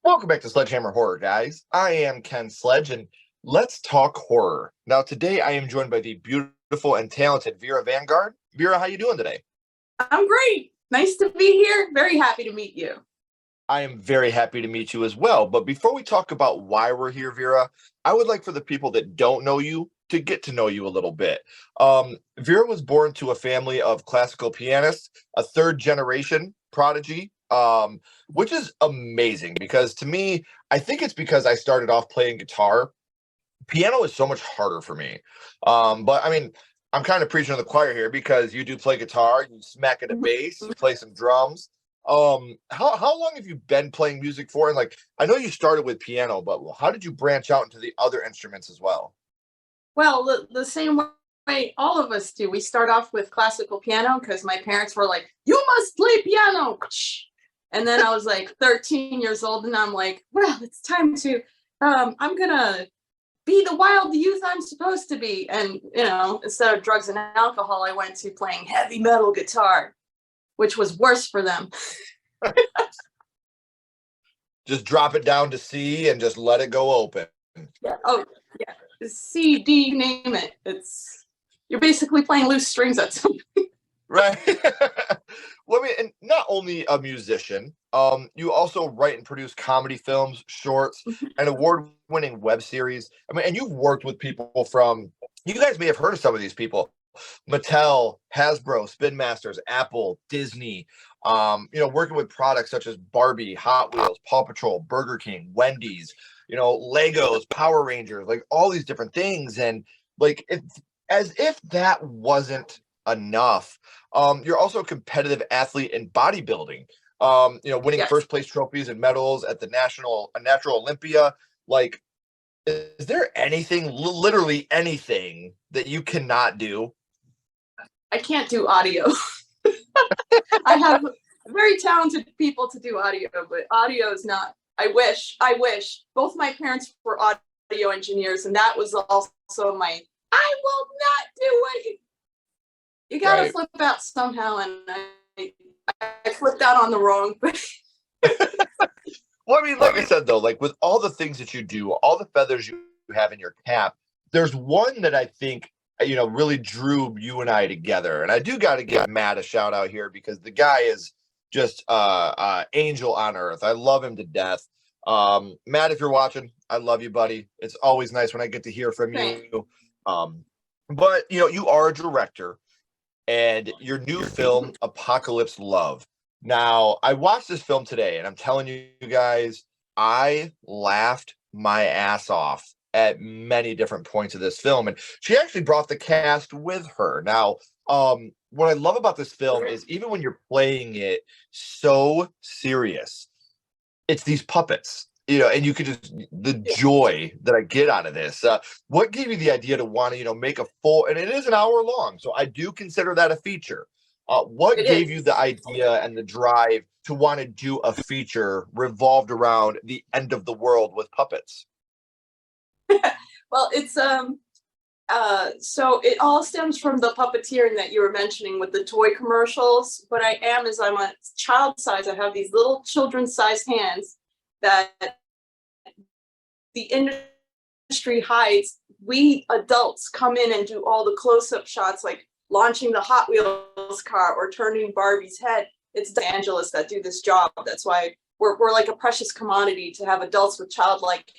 Welcome back to Sledgehammer Horror, guys. I am Ken Sledge, and let's talk horror. Now, today I am joined by the beautiful and talented Vera VanGuard. Vera, how you doing today? I'm great. Nice to be here. Very happy to meet you. I am very happy to meet you as well. But before we talk about why we're here, Vera, I would like for the people that don't know you to get to know you a little bit. Vera was born to a family of classical pianists, a third generation prodigy, which is amazing because to me, I think it's because I started off playing guitar. Piano is so much harder for me. But I mean, I'm kind of preaching to the choir here because you do play guitar, you smack at a bass, you play some drums. How long have you been playing music for? And like, I know you started with piano, but how did you branch out into the other instruments as well? Well, the same way all of us do. We start off with classical piano because my parents were like, "You must play piano." And then I was like 13 years old, and I'm like, "Well, it's time to. I'm gonna be the wild youth I'm supposed to be." And instead of drugs and alcohol, I went to playing heavy metal guitar, which was worse for them. Just drop it down to C and just let it go open. Yeah. Oh, yeah. C, D, name it. You're basically playing loose strings at some point. Right. Well, I mean, and not only a musician, you also write and produce comedy films, shorts, and award-winning web series. I mean, and you've worked with people from, you guys may have heard of some of these people: Mattel, Hasbro, Spin Masters, Apple, Disney. Working with products such as Barbie, Hot Wheels, Paw Patrol, Burger King, Wendy's, Legos, Power Rangers, like all these different things. And like, as if that wasn't enough, you're also a competitive athlete in bodybuilding. Winning Yes. first place trophies and medals at the Natural Olympia. Like, is there anything, literally anything, that you cannot do? I can't do audio. I have very talented people to do audio, but audio is not. I wish. Both my parents were audio engineers, and that was also my. I will not do it. You got to Right. flip out somehow, and I flipped out on the wrong. Well, I mean, like I said, though, like with all the things that you do, all the feathers you have in your cap, there's one that I think, really drew you and I together. And I do got to give Matt a shout out here because the guy is just angel on earth. I love him to death. Matt, if you're watching, I love you, buddy. It's always nice when I get to hear from you. But you are a director, and your new film, Apocalypse Love. Now, I watched this film today, and I'm telling you guys, I laughed my ass off at many different points of this film. And she actually brought the cast with her. Now, what I love about this film is even when you're playing it so serious, it's these puppets, and you could just, the joy that I get out of this. What gave you the idea to want to, make a full, and it is an hour long, so I do consider that a feature. What gave you the idea and the drive to want to do a feature revolved around the end of the world with puppets? Well, it's so it all stems from the puppeteering that you were mentioning with the toy commercials. What I am is I'm a child size. I have these little children-sized hands that the industry hides. We adults come in and do all the close-up shots, like launching the Hot Wheels car or turning Barbie's head. It's the Angeles that do this job. That's why we're like a precious commodity to have adults with childlike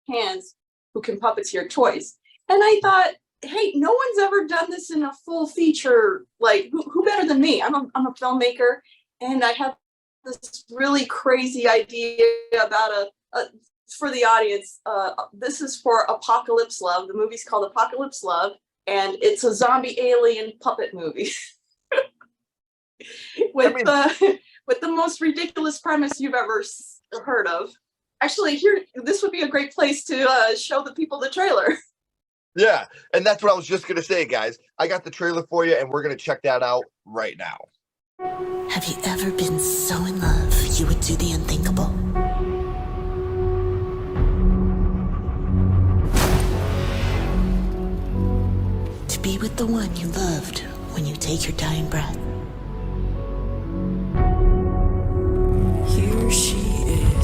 hands who can puppeteer toys. And I thought, hey, no one's ever done this in a full feature. Like, who better than me? I'm a filmmaker, and I have this really crazy idea about for the audience. This is for Apocalypse Love. The movie's called Apocalypse Love, and it's a zombie alien puppet movie with the most ridiculous premise you've ever heard of. Actually, this would be a great place to show the people the trailer. Yeah, and that's what I was just going to say, guys. I got the trailer for you, and we're going to check that out right now. Have you ever been so in love you would do the unthinkable? To be with the one you loved when you take your dying breath. Here she is.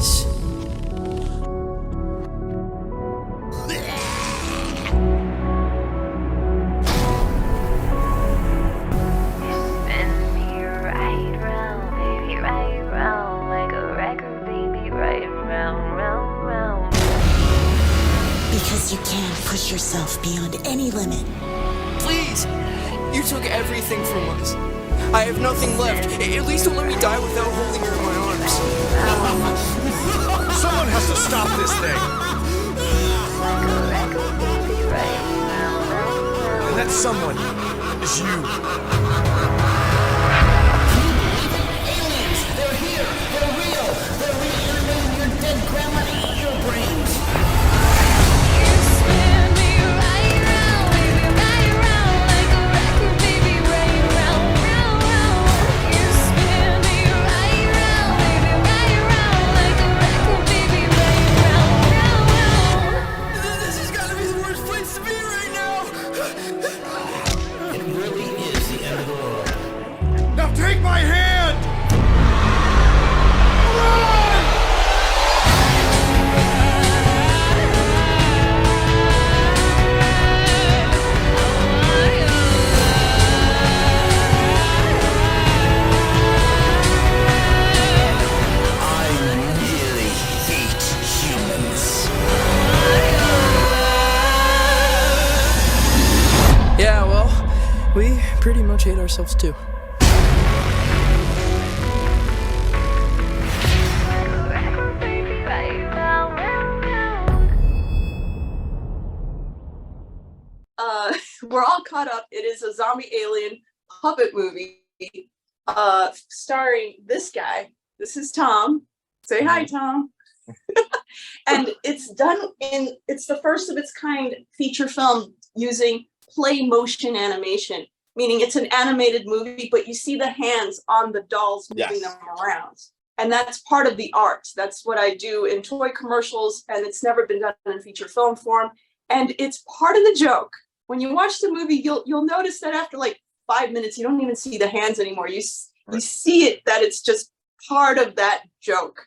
push yourself beyond any limit. Please! You took everything from us. I have nothing left. At least don't let me die without holding her in my arms. Someone has to stop this thing! And that someone is you. Aliens! They're here! They're real! They're reanimating your dead grandma to eat your brains! You spin me right round, baby, right round, like a record, baby, right round, round, round. You spin me right round, baby, right round, like a record, baby, right round, round, round. This has got to be the worst place to be right now! It really is the end of the world. Now take my hand! Run! I really hate humans. Yeah, well, we pretty much hate ourselves too. Record, baby, right round, round, round. We're all caught up. It is a zombie alien puppet movie, starring this guy. This is Tom. Say hi, Tom. And it's the first of its kind feature film using play motion animation, meaning it's an animated movie, but you see the hands on the dolls moving them around. And that's part of the art. That's what I do in toy commercials, and it's never been done in feature film form. And it's part of the joke. When you watch the movie, you'll notice that after like 5 minutes, you don't even see the hands anymore. You see it, that it's just part of that joke.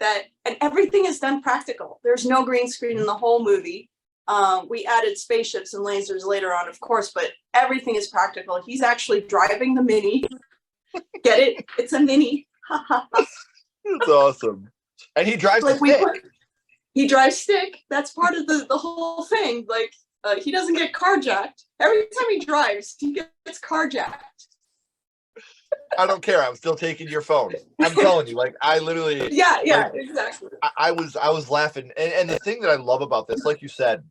And everything is done practical. There's no green screen in the whole movie. We added spaceships and lasers later on, of course, but everything is practical. He's actually driving the Mini. Get it? It's a Mini. It's awesome. And he drives Like the stick. he drives stick. That's part of the whole thing. Like he doesn't get carjacked. Every time he drives, he gets carjacked. I don't care. I'm still taking your phone. I'm telling you, like I literally Yeah, like, exactly. I was laughing. And the thing that I love about this, like you said,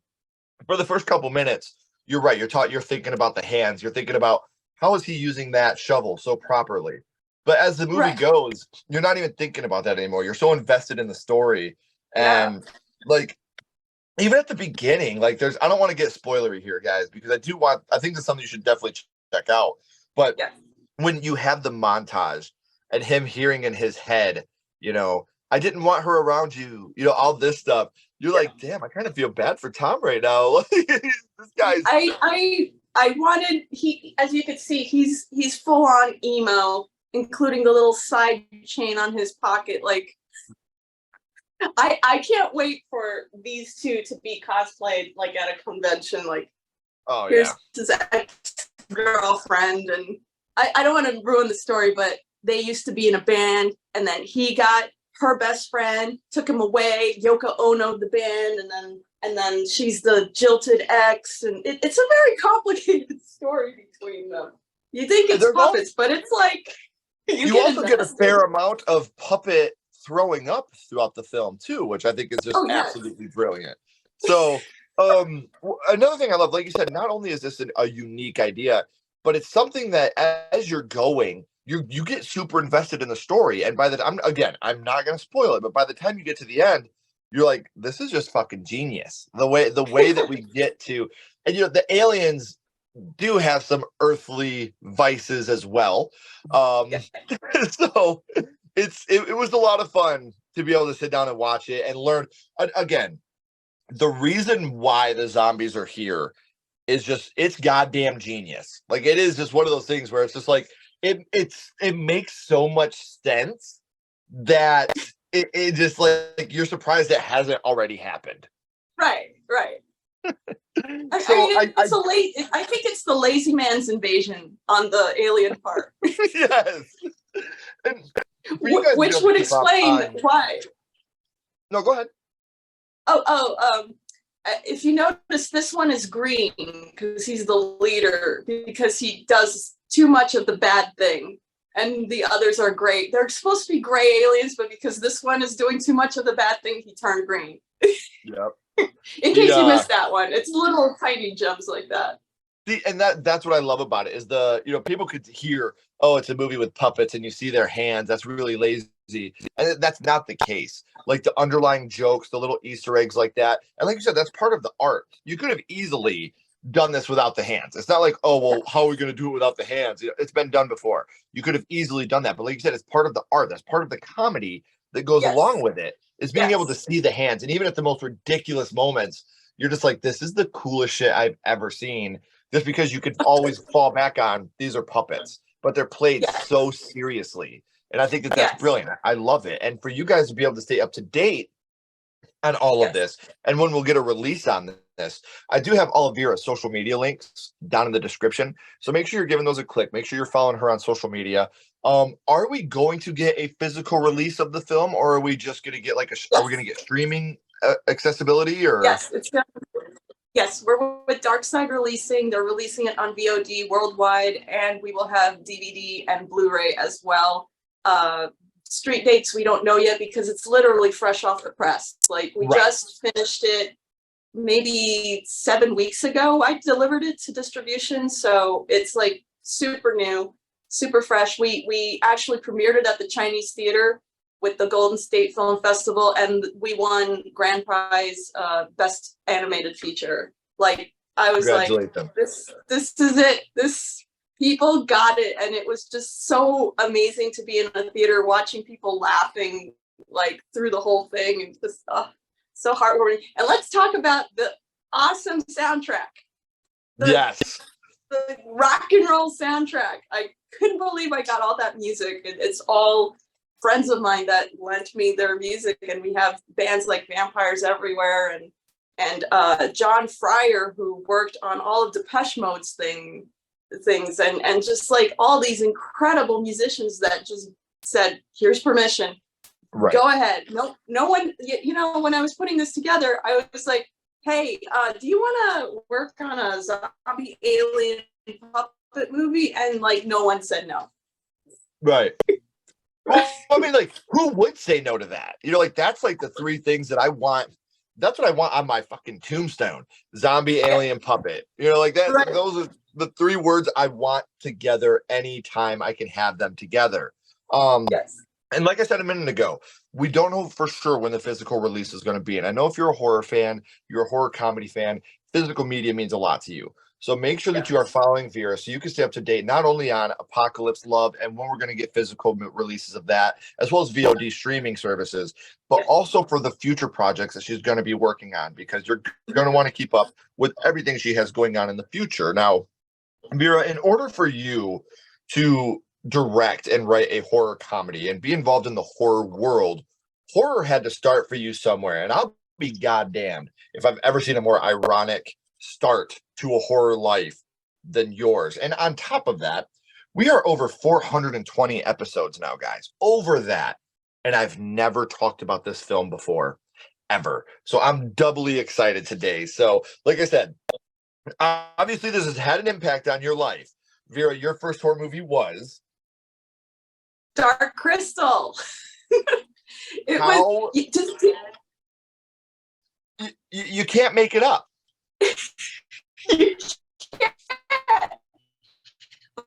for the first couple minutes, you're right. You're thinking about the hands. You're thinking about how is he using that shovel so properly. But as the movie goes, you're not even thinking about that anymore. You're so invested in the story. And like even at the beginning, like I don't want to get spoilery here, guys, because I think that's something you should definitely check out. But when you have the montage and him hearing in his head, I didn't want her around you, all this stuff. You're like, damn, I kind of feel bad for Tom right now. This guy's. I wanted as you could see, he's full on emo, including the little side chain on his pocket. Like, I can't wait for these two to be cosplayed like at a convention. Like, here's his ex-girlfriend, and I don't want to ruin the story, but they used to be in a band, and then he got her best friend, took him away. Yoko Ono the band, and then she's the jilted ex, and it's a very complicated story between them. You think it's puppets, but it's like you also get a fair amount of puppet throwing up throughout the film too, which I think is just absolutely brilliant. So another thing I love, like you said, not only is this a unique idea, but it's something that as you're going, you get super invested in the story. And by the time, again, I'm not going to spoil it, but by the time you get to the end, you're like, this is just fucking genius. The way that we get to, and the aliens do have some earthly vices as well. So it was a lot of fun to be able to sit down and watch it and learn. Again, the reason why the zombies are here is just, it's goddamn genius. Like, it is just one of those things where it's just like, it makes so much sense that it just like you're surprised it hasn't already happened. Right. I think it's the lazy man's invasion on the alien part. Yes. Which would explain why. No, go ahead. if you notice, this one is green because he's the leader, because he does too much of the bad thing. And the others are gray. They're supposed to be gray aliens, but because this one is doing too much of the bad thing, he turned green. Yep. In case you missed that one, it's little tiny gems like that. And that's what I love about it is people could hear, oh, it's a movie with puppets and you see their hands. That's really lazy. And that's not the case. Like the underlying jokes, the little Easter eggs like that. And like you said, that's part of the art. You could have easily done this without the hands. It's not like, oh, well, how are we going to do it without the hands? It's been done before. You could have easily done that. But like you said, it's part of the art. That's part of the comedy that goes along with it, is being able to see the hands. And even at the most ridiculous moments, you're just like, this is the coolest shit I've ever seen. Just because you could always fall back on, these are puppets, but they're played so seriously. And I think that's brilliant. I love it. And for you guys to be able to stay up to date on all of this, and when we'll get a release on this, I do have all of Vera's social media links down in the description. So make sure you're giving those a click. Make sure you're following her on social media. Are we going to get a physical release of the film, or are we just going to get are we going to get streaming accessibility? Or Yes, we're with Darkside releasing. They're releasing it on VOD worldwide, and we will have DVD and Blu-ray as well. Street dates we don't know yet because it's literally fresh off the press. Like we just finished it maybe 7 weeks ago. I delivered it to distribution, so it's like super new, super fresh. We actually premiered it at the Chinese Theater with the Golden State Film Festival, and we won grand prize best animated feature. Like I was like, this is it. This people got it, and it was just so amazing to be in a theater watching people laughing like through the whole thing, and just so heartwarming. And let's talk about the awesome soundtrack. The rock and roll soundtrack. I couldn't believe I got all that music. It's all friends of mine that lent me their music, and we have bands like Vampires Everywhere and John Fryer, who worked on all of Depeche Mode's things and just like all these incredible musicians that just said, here's permission, go ahead. No one, when I was putting this together, I was like, hey, do you want to work on a zombie alien puppet movie? And like no one said no. Right. Well, I mean, like, who would say no to that? Like, that's like the three things that I want. That's what I want on my fucking tombstone. Zombie, alien, puppet. Like that. Right. Those are the three words I want together anytime I can have them together. And like I said a minute ago, we don't know for sure when the physical release is going to be. And I know if you're a horror fan, you're a horror comedy fan, physical media means a lot to you. So make sure that you are following Vera so you can stay up to date, not only on Apocalypse Love and when we're going to get physical releases of that, as well as VOD streaming services, but also for the future projects that she's going to be working on, because you're going to want to keep up with everything she has going on in the future. Now, Vera, in order for you to direct and write a horror comedy and be involved in the horror world, horror had to start for you somewhere. And I'll be goddamned if I've ever seen a more ironic start to a horror life than yours. And on top of that, we are over 420 episodes now, guys. Over that. And I've never talked about this film before, ever. So I'm doubly excited today. So, like I said, obviously this has had an impact on your life. Vera, your first horror movie was Dark Crystal. You can't make it up. You can't.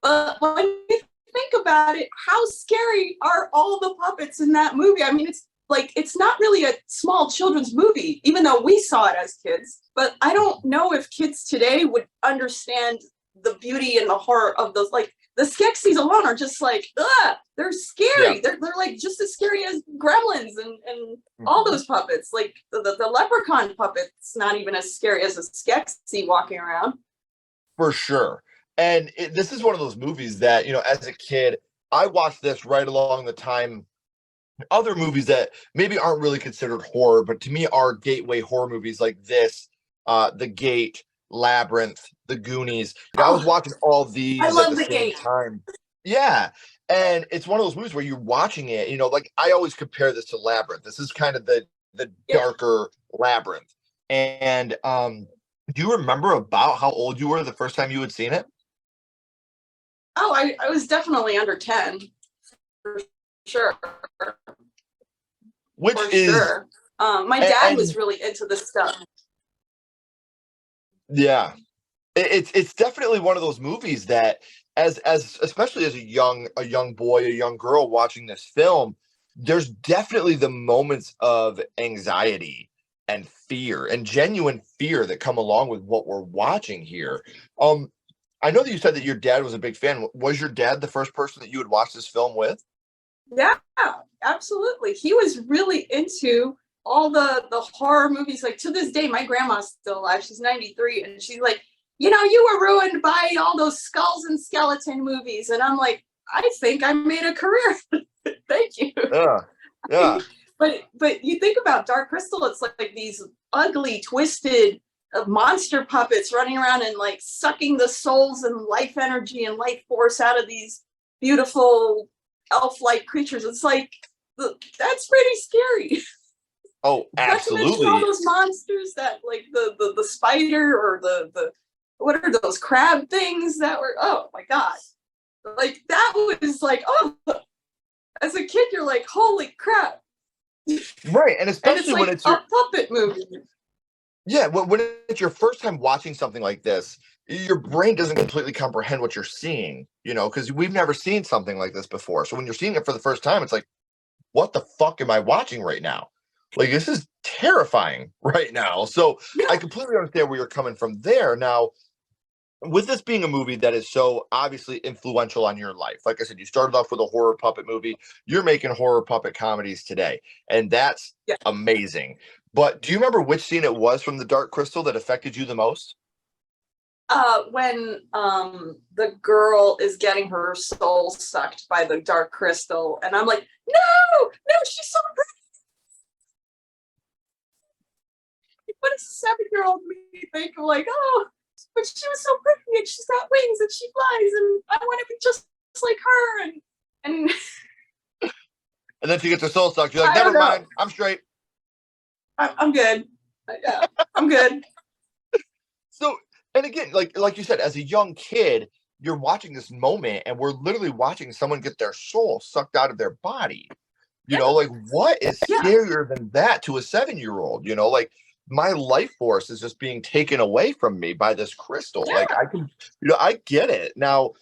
But when you think about it, how scary are all the puppets in that movie? I mean, it's not really a small children's movie, even though we saw it as kids. But I don't know if kids today would understand the beauty and the horror of those. Like the Skeksis alone are just like, they're scary. They're like just as scary as Gremlins and all those puppets. Like the Leprechaun puppet's not even as scary as a Skeksy walking around. For sure. And this is one of those movies that, as a kid, I watched this right along the time other movies that maybe aren't really considered horror, but to me are gateway horror movies like this, The Gate, Labyrinth, The Goonies. I was watching all these at the same time. Yeah. And it's one of those movies where you're watching it, like I always compare this to Labyrinth. This is kind of the darker Labyrinth. And do you remember about how old you were the first time you had seen it? Oh, I was definitely under 10, for sure. Which For is sure. My and, dad and was really into this stuff. yeah, it's definitely one of those movies that as especially as a young boy, a young girl watching this film, there's definitely the moments of anxiety and fear and genuine fear that come along with what we're watching here. Um, I know that you said that your dad was a big fan. Was your dad the first person that you would watch this film with? Yeah, absolutely. He was really into all the horror movies. Like to this day, my grandma's still alive. She's 93, and she's like, you were ruined by all those skulls and skeleton movies. And I'm like, I think I made a career. Thank you. Yeah, yeah. But you think about Dark Crystal, it's like these ugly, twisted monster puppets running around and like sucking the souls and life energy and life force out of these beautiful elf-like creatures. It's like that's pretty scary. Oh, Not to mention all absolutely. those monsters that like the spider or the what are those crab things that were, oh my god. Like that was like, oh, as a kid you're like, holy crap. Right, and And it's especially when like it's a your puppet movie. yeah, when it's your first time watching something like this, your brain doesn't completely comprehend what you're seeing, because we've never seen something like this before. So when you're seeing it for the first time, it's like, what the fuck am I watching right now? Like, this is terrifying right now. So I Yeah. completely understand where you're coming from there. Now, with this being a movie that is so obviously influential on your life, like I said, you started off with a horror puppet movie. You're making horror puppet comedies today, and that's Yeah. amazing. But do you remember which scene it was from The Dark Crystal that affected you the most? When the girl is getting her soul sucked by the dark crystal, and I'm like, no, she's so pretty. What does a 7-year-old me think of like, oh, but she was so pretty and she's got wings and she flies and I want to be just like her and And then she gets her soul sucked. You're like, I don't never know. mind, I'm straight. I'm good. Yeah, I'm good. So, and again, like you said, as a young kid, you're watching this moment, and we're literally watching someone get their soul sucked out of their body. Yeah. Like what is Yeah. scarier than that to a 7-year-old? Like my life force is just being taken away from me by this crystal. Yeah. Like I can, I get it. Now,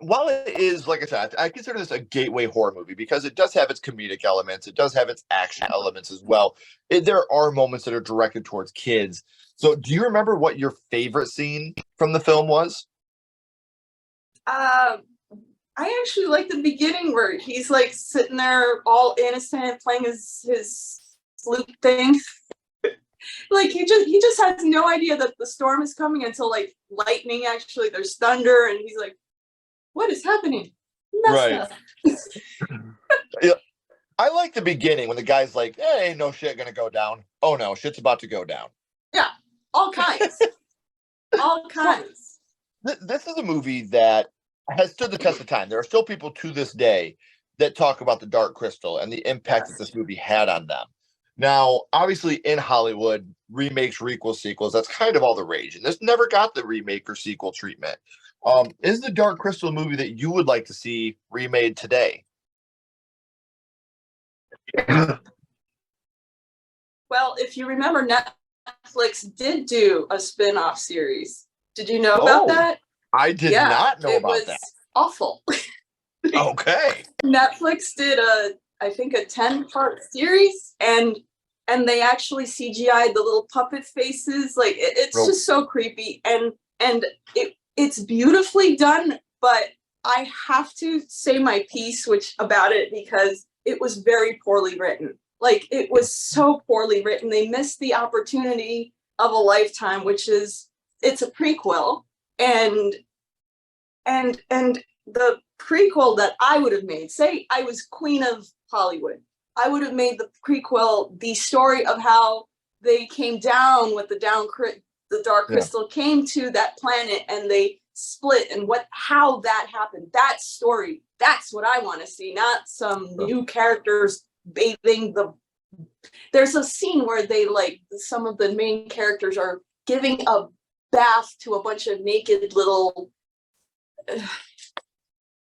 while it is, like I said, I consider this a gateway horror movie because it does have its comedic elements, it does have its action elements as well. There are moments that are directed towards kids. So, do you remember what your favorite scene from the film was? I actually like the beginning where he's like sitting there all innocent playing his flute thing. Like he just has no idea that the storm is coming until like lightning, actually there's thunder, and he's like, what is happening? Messed Right. up. Yeah, I like the beginning when the guy's like, "Hey, ain't no shit gonna go down." Oh no, shit's about to go down. Yeah, all kinds. All kinds. This is a movie that has stood the test of time. There are still people to this day that talk about The Dark Crystal and the impact that this movie had on them. Now, obviously, in Hollywood, remakes, requels, sequels, that's kind of all the rage. And this never got the remake or sequel treatment. Is The Dark Crystal a movie that you would like to see remade today? Well, if you remember, Netflix did do a spin-off series. Did you know about Oh, that? I did Yeah, not know it about was that. awful. Okay. Netflix did I think a 10-part series, and they actually CGI'd the little puppet faces. Like it's Well, just so creepy, and it's beautifully done, but I have to say my piece about it because it was very poorly written. Like it was so poorly written. They missed the opportunity of a lifetime, which is it's a prequel, and the prequel that I would have made, say I was queen of Hollywood, I would have made the prequel the story of how they came down with the dark yeah. crystal came to that planet and they split, and how that happened. That story, that's what I want to see, not some new characters bathing the there's a scene where they like some of the main characters are giving a bath to a bunch of naked little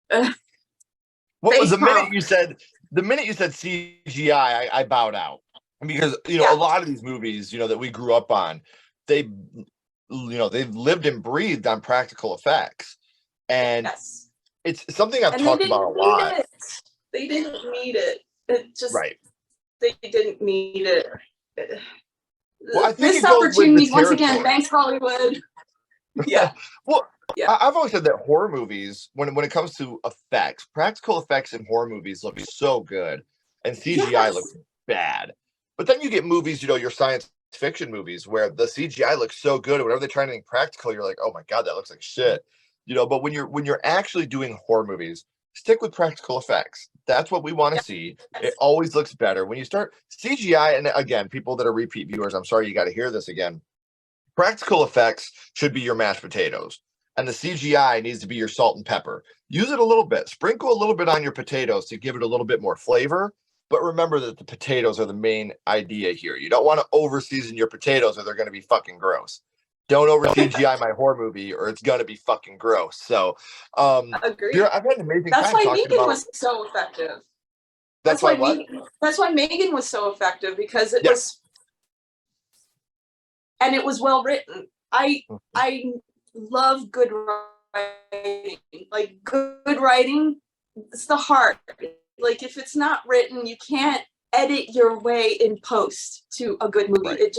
What was face palm. the minute you said CGI, I bowed out because Yeah. a lot of these movies that we grew up on, they've lived and breathed on practical effects, and Yes. it's something I've And they talked about a didn't lot. need it. They didn't need it. It just Right. they didn't need it. Well, I think Missed it goes with the opportunities once again. territory. Thanks, Hollywood. Yeah. Well, Yeah. I've always said that horror movies, when it comes to effects, practical effects in horror movies look so good, and CGI Yes. looks bad. But then you get movies, your science fiction movies, where the CGI looks so good, and whenever they try anything practical, you're like, oh my god, that looks like shit. But when you're actually doing horror movies, stick with practical effects. That's what we want to see. It always looks better when you start CGI. And again, people that are repeat viewers, I'm sorry you got to hear this again. Practical effects should be your mashed potatoes, and the CGI needs to be your salt and pepper. Use it a little bit, sprinkle a little bit on your potatoes to give it a little bit more flavor. But remember that the potatoes are the main idea here. You don't want to over season your potatoes or they're going to be fucking gross. Don't over CGI my horror movie or it's going to be fucking gross. So, Agreed. I've had an amazing That's time why talking Megan about. was so effective. That's why what? That's why Megan was so effective, because it Yeah. was, and it was well written. I love good writing. Like good writing, it's the heart. Like if it's not written, you can't edit your way in post to a good movie. Right.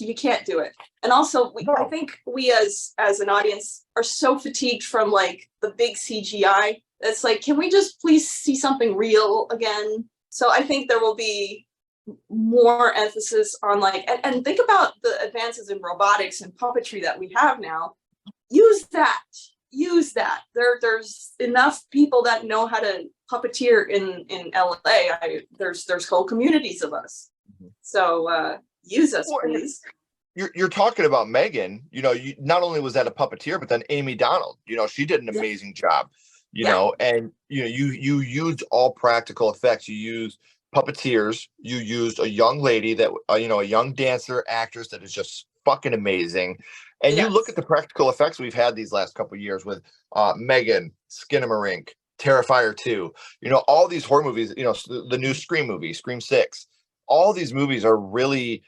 You can't do it. And also, I No. think we as an audience are so fatigued from like the big CGI. It's like, can we just please see something real again? So I think there will be more emphasis on like, and think about the advances in robotics and puppetry that we have now. Use that. There's enough people that know how to puppeteer in LA. There's whole communities of us. So use us, Well, please. You're talking about Megan. Not only was that a puppeteer, but then Amy Donald. She did an amazing job. And you used all practical effects. You used puppeteers. You used a young lady that a young dancer, actress that is just fucking amazing. And you look at the practical effects we've had these last couple of years with Megan, Skinamarink, Terrifier 2. All these horror movies. The new Scream movie, Scream 6. All these movies are really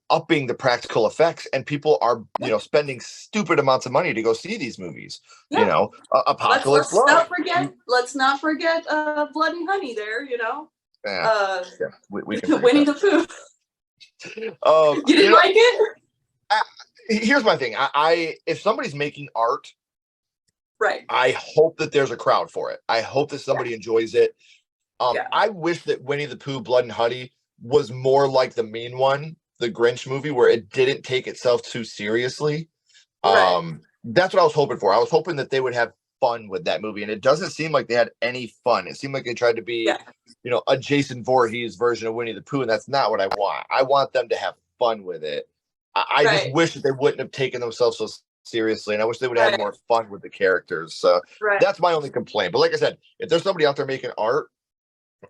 upping the practical effects, and people are spending stupid amounts of money to go see these movies. Yeah. Apocalypse Let's Love. not forget Blood and Honey there. Yeah, we can Winnie the Pooh. you You didn't like it? Here's my thing. I if somebody's making art, Right. I hope that there's a crowd for it. I hope that somebody enjoys it. I wish that Winnie the Pooh, Blood and Honey was more like the Mean One, the Grinch movie, where it didn't take itself too seriously. Right. That's what I was hoping for. I was hoping that they would have fun with that movie, and it doesn't seem like they had any fun. It seemed like they tried to be, a Jason Voorhees version of Winnie the Pooh, and that's not what I want. I want them to have fun with it. I just wish that they wouldn't have taken themselves so seriously, and I wish they would have had more fun with the characters. So that's my only complaint. But like I said, if there's somebody out there making art,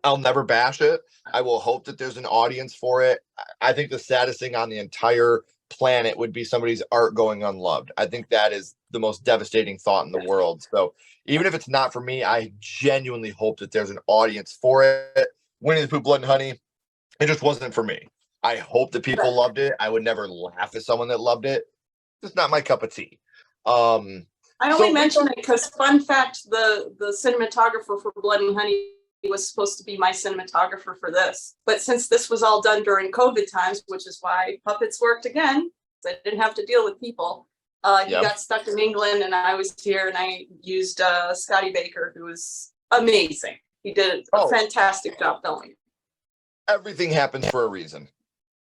I'll never bash it. I will hope that there's an audience for it. I think the saddest thing on the entire planet would be somebody's art going unloved. I think that is the most devastating thought in the world. So even if it's not for me, I genuinely hope that there's an audience for it. Winnie the Pooh, Blood and Honey, it just wasn't for me. I hope that people loved it. I would never laugh at someone that loved it. It's not my cup of tea. I only mention it because, fun fact, the cinematographer for Blood and Honey was supposed to be my cinematographer for this. But since this was all done during COVID times, which is why puppets worked again, I didn't have to deal with people. He got stuck in England and I was here, and I used Scotty Baker, who was amazing. He did a fantastic job filming. Everything happens for a reason.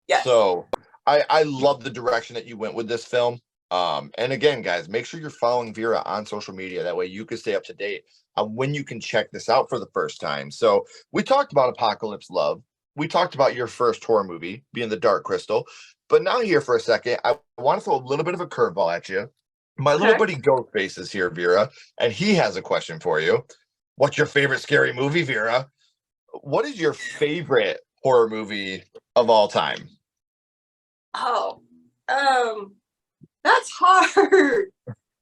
Yes. So I love the direction that you went with this film. And again, guys, make sure you're following Vera on social media. That way you can stay up to date on when you can check this out for the first time. So we talked about Apocalypse Love. We talked about your first horror movie being The Dark Crystal. But now here for a second, I want to throw a little bit of a curveball at you. My little buddy Ghostface is here, Vera, and he has a question for you. What's your favorite scary movie, Vera? What is your favorite horror movie of all time? Oh, that's hard.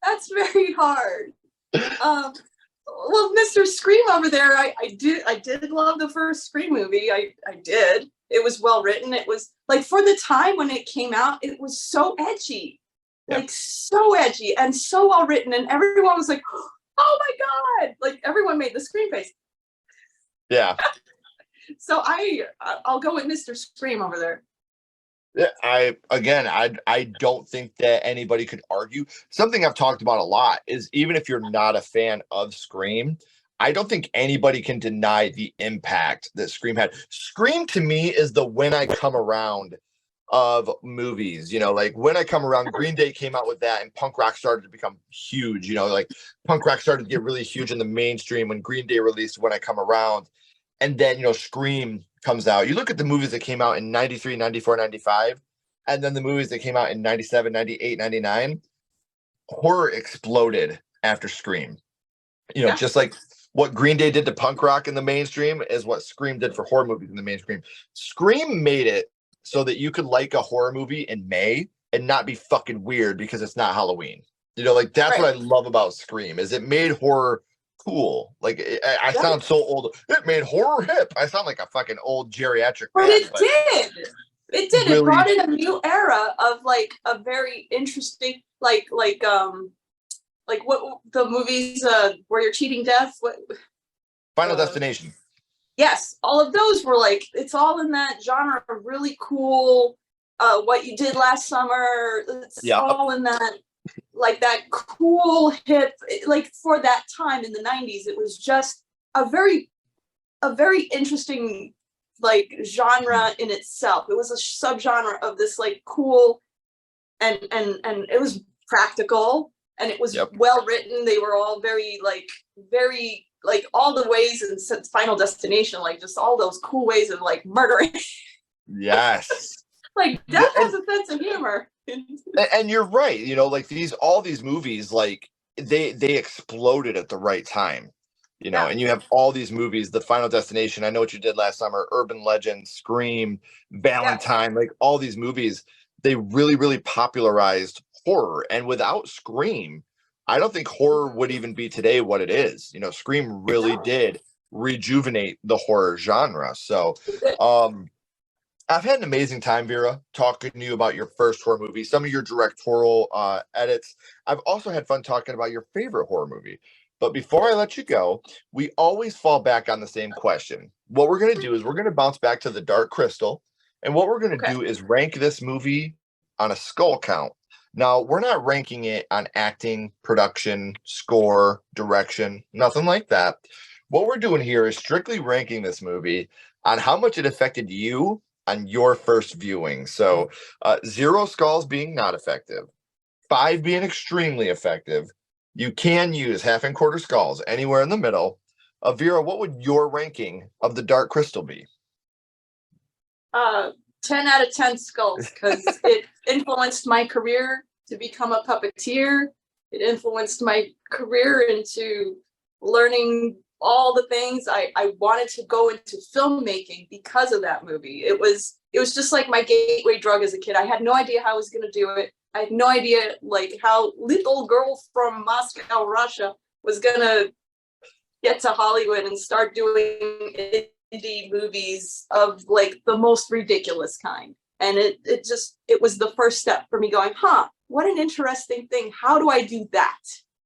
That's very hard. Well, Mr. Scream over there, I did love the first Scream movie. I did. It was well written. It was like, for the time when it came out, it was so edgy. Yeah. Like so edgy and so well written, and everyone was like, "Oh my god!" Like everyone made the Scream face. Yeah. So I'll go with Mr. Scream over there. Yeah, I don't think that anybody could argue. Something I've talked about a lot is, even if you're not a fan of Scream, I don't think anybody can deny the impact that Scream had. Scream to me is the When I Come Around of movies. Like When I Come Around, Green Day came out with that, and punk rock started to become huge. Like punk rock started to get really huge in the mainstream when Green Day released When I Come Around. And then, Scream comes out. You look at the movies that came out in 93, 94, 95, and then the movies that came out in 97, 98, 99, horror exploded after Scream. Yeah. Just like what Green Day did to punk rock in the mainstream is what Scream did for horror movies in the mainstream. Scream made it so that you could like a horror movie in May and not be fucking weird because it's not Halloween. Like that's what I love about Scream, is it made horror cool. Like I sound so old. It made horror hip. I sound like a fucking old geriatric But man, it did. It did. Really? It brought in a new era of like a very interesting, like what the movies where you're cheating death. What? Final Destination. Yes, all of those were like, it's all in that genre. Really cool. What You Did Last Summer. It's all in that. Like that cool hip, like for that time in the 90s, it was just a very interesting like genre in itself. It was a subgenre of this like cool and it was practical, and it was well written. They were all very all the ways in Final Destination, like just all those cool ways of like murdering. Yes. Like Death has a sense of humor. And you're right. Like all these movies, like they exploded at the right time. And you have all these movies, The Final Destination, I Know What You Did Last Summer, Urban Legend, Scream, Valentine, like all these movies, they really, really popularized horror. And without Scream, I don't think horror would even be today what it is. Scream really did rejuvenate the horror genre. So, I've had an amazing time, Vera, talking to you about your first horror movie, some of your directorial edits. I've also had fun talking about your favorite horror movie. But before I let you go, we always fall back on the same question. What we're going to do is we're going to bounce back to the Dark Crystal. And what we're going to do is rank this movie on a skull count. Now, we're not ranking it on acting, production, score, direction, nothing like that. What we're doing here is strictly ranking this movie on how much it affected you on your first viewing. So 0 skulls being not effective, 5 being extremely effective. You can use half and quarter skulls anywhere in the middle. Vera, what would your ranking of the Dark Crystal be? 10 out of 10 skulls, because it influenced my career to become a puppeteer. It influenced my career into learning all the things I wanted to go into filmmaking because of that movie. It was just like my gateway drug as a kid. I had no idea how I was going to do it. I had no idea like how little girl from Moscow, Russia was going to get to Hollywood and start doing indie movies of like the most ridiculous kind. And it was the first step for me going, what an interesting thing. How do I do that?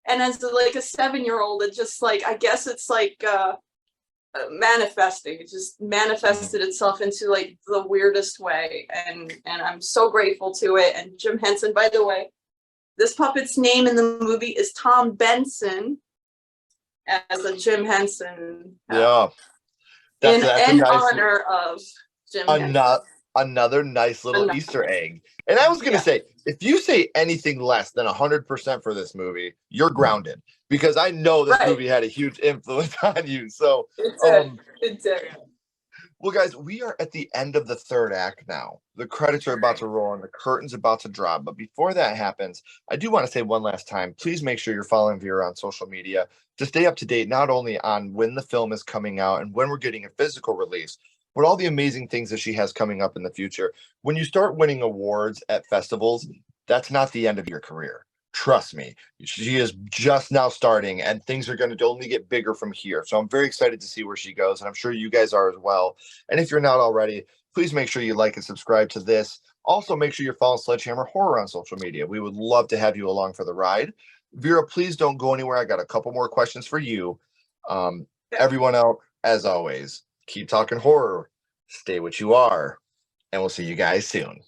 And as like a 7-year-old, it just like, I guess it's like manifesting. It just manifested itself into like the weirdest way. And I'm so grateful to it. And Jim Henson, by the way, this puppet's name in the movie is Tom Benson, as a Jim Henson. Yeah. In honor of Jim Henson. Another nice little Easter egg. And I was going to say, if you say anything less than 100% for this movie, you're grounded, because I know this movie had a huge influence on you. So it did. Well, guys, we are at the end of the third act now. The credits are about to roll and the curtain's about to drop. But before that happens, I do want to say one last time, please make sure you're following Vera on social media to stay up to date, not only on when the film is coming out and when we're getting a physical release, but all the amazing things that she has coming up in the future. When you start winning awards at festivals, that's not the end of your career. Trust me, she is just now starting, and things are going to only get bigger from here. So I'm very excited to see where she goes, and I'm sure you guys are as well. And if you're not already, please make sure you like and subscribe to this. Also, make sure you're following Sledgehammer Horror on social media. We would love to have you along for the ride. Vera, please don't go anywhere. I got a couple more questions for you. Everyone else, as always, keep talking horror, stay what you are, and we'll see you guys soon.